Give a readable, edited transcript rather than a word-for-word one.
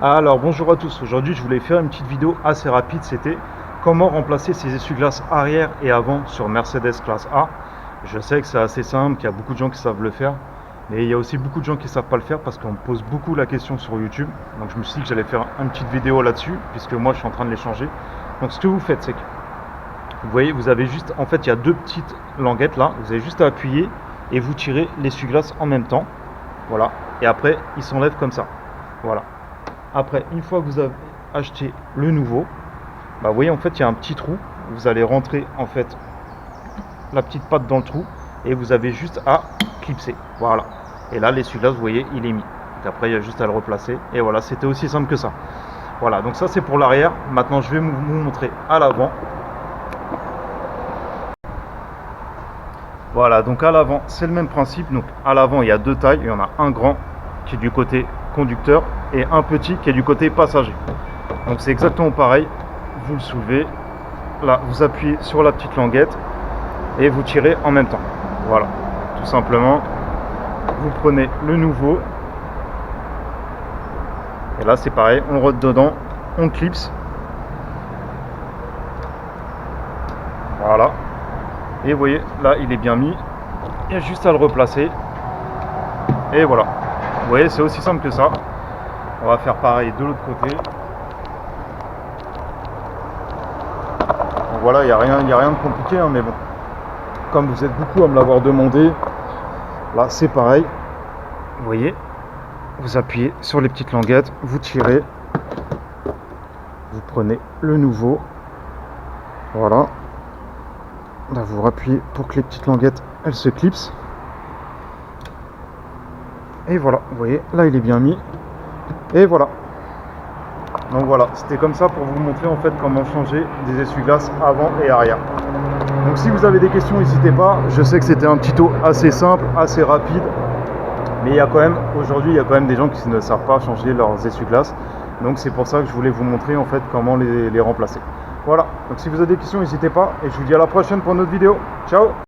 Alors bonjour à tous, aujourd'hui je voulais faire une petite vidéo assez rapide, c'était comment remplacer ces essuie-glaces arrière et avant sur Mercedes classe A. Je sais que c'est assez simple, qu'il y a beaucoup de gens qui savent le faire, mais il y a aussi beaucoup de gens qui ne savent pas le faire parce qu'on me pose beaucoup la question sur YouTube. Donc je me suis dit que j'allais faire une petite vidéo là-dessus, puisque moi je suis en train de les changer. Donc ce que vous faites, c'est que vous voyez, vous avez juste, en fait il y a deux petites languettes là, vous avez juste à appuyer et vous tirez l'essuie-glace en même temps. Voilà, et après il s'enlève comme ça. Voilà. Après, une fois que vous avez acheté le nouveau, bah vous voyez en fait il y a un petit trou. Vous allez rentrer en fait la petite patte dans le trou et vous avez juste à clipser. Voilà. Et là l'essuie-glace, vous voyez, il est mis. Donc après il y a juste à le replacer. Et voilà, c'était aussi simple que ça. Voilà, donc ça c'est pour l'arrière. Maintenant je vais vous montrer à l'avant. Voilà, donc à l'avant c'est le même principe. Donc à l'avant il y a deux tailles. Il y en a un grand qui est du côté conducteur et un petit qui est du côté passager. Donc c'est exactement pareil, vous le soulevez, là vous appuyez sur la petite languette et vous tirez en même temps. Voilà, tout simplement, vous prenez le nouveau et là c'est pareil, on rentre dedans, on clipse. Voilà, et vous voyez là il est bien mis, il y a juste à le replacer et voilà. Vous voyez, c'est aussi simple que ça. On va faire pareil de l'autre côté. Donc voilà, il n'y a rien de compliqué, hein, mais bon. Comme vous êtes beaucoup à me l'avoir demandé, là c'est pareil. Vous voyez, vous appuyez sur les petites languettes, vous tirez, vous prenez le nouveau. Voilà. Là vous rappuyez pour que les petites languettes elles se clipsent. Et voilà, vous voyez, là il est bien mis. Et voilà. Donc voilà, c'était comme ça pour vous montrer en fait comment changer des essuie-glaces avant et arrière. Donc si vous avez des questions, n'hésitez pas. Je sais que c'était un petit tuto assez simple, assez rapide. Mais il y a quand même, aujourd'hui, il y a quand même des gens qui ne savent pas changer leurs essuie-glaces. Donc c'est pour ça que je voulais vous montrer en fait comment les remplacer. Voilà, donc si vous avez des questions, n'hésitez pas. Et je vous dis à la prochaine pour une autre vidéo. Ciao!